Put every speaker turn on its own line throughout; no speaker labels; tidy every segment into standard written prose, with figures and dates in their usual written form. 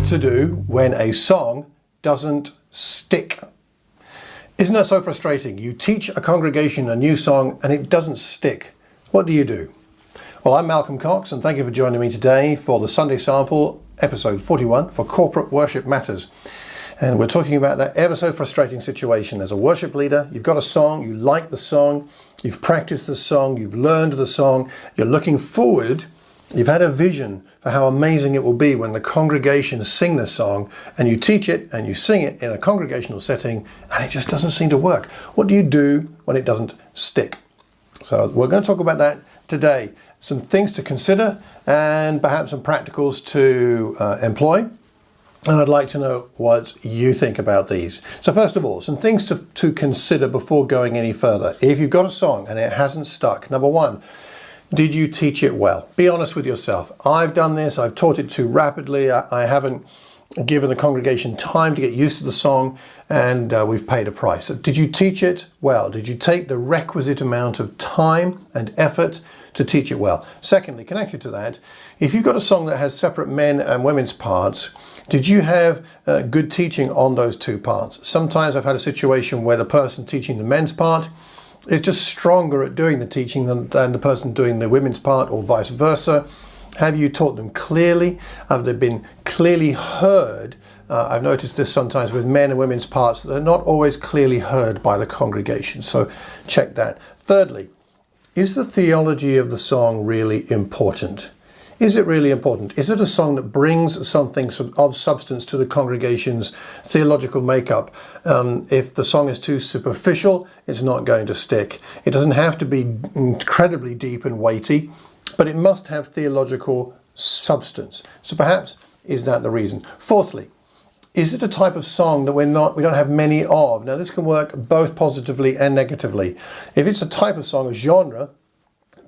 to do when a song doesn't stick. Isn't that so frustrating? You teach a congregation a new song and it doesn't stick. What do you do? Well, I'm Malcolm Cox and thank you for joining me today for the Sunday Sample, episode 41 for Corporate Worship Matters. And we're talking about that ever so frustrating situation. As a worship leader, you've got a song, you like the song, you've practiced the song, you've learned the song, you're looking forward, you've had a vision for how amazing it will be when the congregation sing the song, and you teach it and you sing it in a congregational setting and it just doesn't seem to work. What do you do when it doesn't stick? So we're going to talk about that today. Some things to consider and perhaps some practicals to employ. And I'd like to know what you think about these. So first of all, some things to consider before going any further. If you've got a song and it hasn't stuck, number one, did you teach it well? Be honest with yourself. I've done this. I've taught it too rapidly. I haven't given the congregation time to get used to the song, and we've paid a price. So did you teach it well? Did you take the requisite amount of time and effort to teach it well? Secondly, connected to that, if you've got a song that has separate men and women's parts, did you have good teaching on those two parts? Sometimes I've had a situation where the person teaching the men's part is just stronger at doing the teaching than the person doing the women's part, or vice versa. Have you taught them clearly? Have they been clearly heard? I've noticed this sometimes with men and women's parts, that they're not always clearly heard by the congregation. So check that. Thirdly, is the theology of the song really important? Is it really important? Is it a song that brings something of substance to the congregation's theological makeup? If the song is too superficial, it's not going to stick. It doesn't have to be incredibly deep and weighty, but it must have theological substance. So perhaps, is that the reason? Fourthly, is it a type of song that we don't have many of? Now this can work both positively and negatively. If it's a type of song, a genre,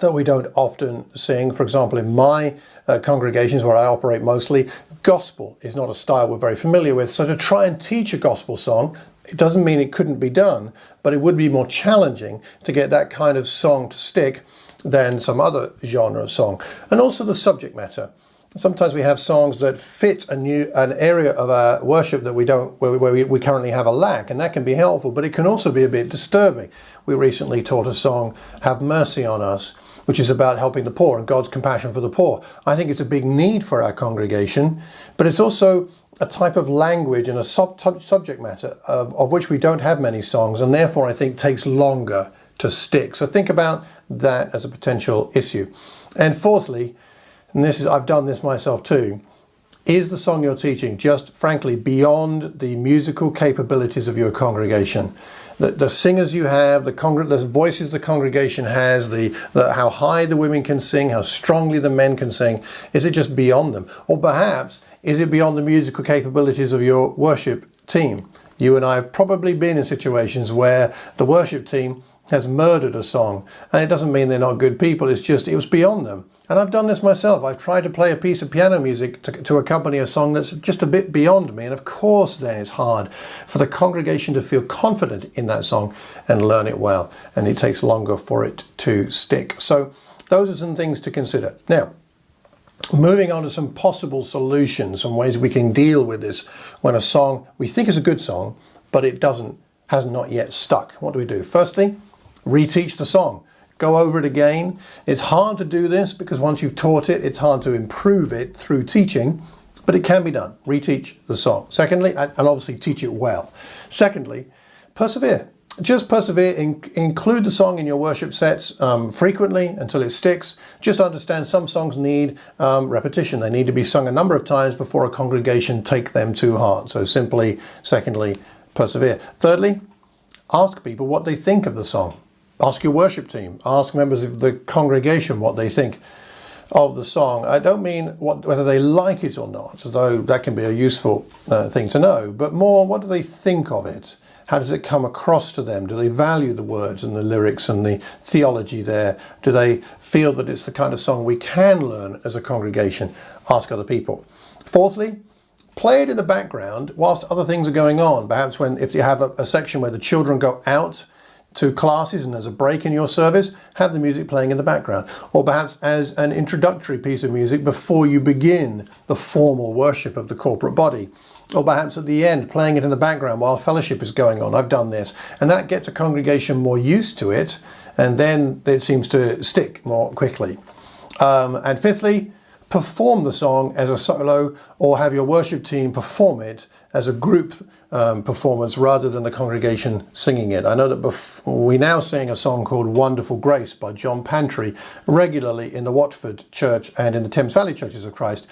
that we don't often sing. For example, in my congregations where I operate mostly, gospel is not a style we're very familiar with. So to try and teach a gospel song, it doesn't mean it couldn't be done, but it would be more challenging to get that kind of song to stick than some other genre song. And also the subject matter. Sometimes we have songs that fit an area of our worship that where we currently have a lack, and that can be helpful, but it can also be a bit disturbing. We recently taught a song, Have Mercy on Us, which is about helping the poor and God's compassion for the poor. I think it's a big need for our congregation, but it's also a type of language and a subject matter of which we don't have many songs, and therefore I think takes longer to stick. So think about that as a potential issue. And fourthly, and I've done this myself too, is the song you're teaching just frankly beyond the musical capabilities of your congregation? The singers you have, the voices the congregation has, how high the women can sing, how strongly the men can sing, is it just beyond them? Or perhaps, is it beyond the musical capabilities of your worship team? You and I have probably been in situations where the worship team has murdered a song, and it doesn't mean they're not good people, it was beyond them. And I've done this myself. I've tried to play a piece of piano music to accompany a song that's just a bit beyond me, and of course then it's hard for the congregation to feel confident in that song and learn it well, and it takes longer for it to stick. So those are some things to consider. Now, moving on to some possible solutions, some ways we can deal with this when a song we think is a good song, but it has not yet stuck. What do we do? Firstly, reteach the song. Go over it again. It's hard to do this because once you've taught it, it's hard to improve it through teaching, but it can be done. Reteach the song. Secondly, and obviously teach it well. Secondly, persevere. Just persevere. Include the song in your worship sets frequently until it sticks. Just understand some songs need repetition. They need to be sung a number of times before a congregation take them to heart. So secondly, persevere. Thirdly, ask people what they think of the song. Ask your worship team. Ask members of the congregation what they think of the song. I don't mean whether they like it or not, though that can be a useful thing to know, but more, what do they think of it? How does it come across to them? Do they value the words and the lyrics and the theology there? Do they feel that it's the kind of song we can learn as a congregation? Ask other people. Fourthly, play it in the background whilst other things are going on. Perhaps if you have a section where the children go out to classes and as a break in your service, have the music playing in the background. Or perhaps as an introductory piece of music before you begin the formal worship of the corporate body. Or perhaps at the end, playing it in the background while fellowship is going on. I've done this. And that gets a congregation more used to it, and then it seems to stick more quickly. And fifthly, perform the song as a solo, or have your worship team perform it as a group performance rather than the congregation singing it. I know that we now sing a song called Wonderful Grace by John Pantry regularly in the Watford Church and in the Thames Valley Churches of Christ.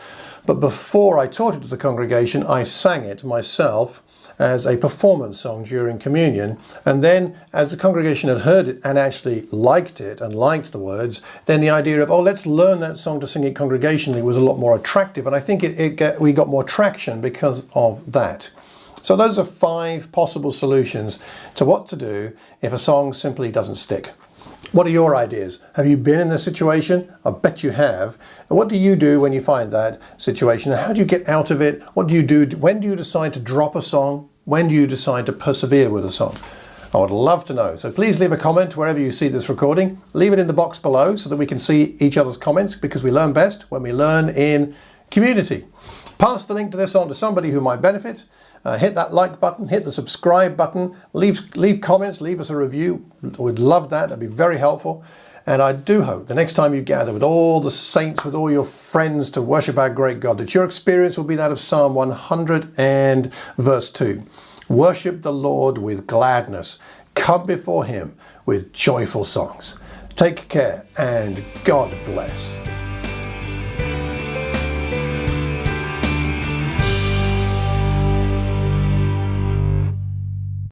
But before I taught it to the congregation, I sang it myself as a performance song during communion. And then as the congregation had heard it and actually liked it and liked the words, then the idea of, let's learn that song to sing it congregationally was a lot more attractive. And I think we got more traction because of that. So those are 5 possible solutions to what to do if a song simply doesn't stick. What are your ideas? Have you been in this situation? I bet you have. And what do you do when you find that situation? How do you get out of it? What do you do? When do you decide to drop a song? When do you decide to persevere with a song? I would love to know. So please leave a comment wherever you see this recording. Leave it in the box below so that we can see each other's comments, because we learn best when we learn in community. Pass the link to this on to somebody who might benefit. Hit that like button, hit the subscribe button, leave comments, leave us a review. We'd love that. That'd be very helpful. And I do hope the next time you gather with all the saints, with all your friends to worship our great God, that your experience will be that of Psalm 100 and verse 2. Worship the Lord with gladness. Come before him with joyful songs. Take care and God bless.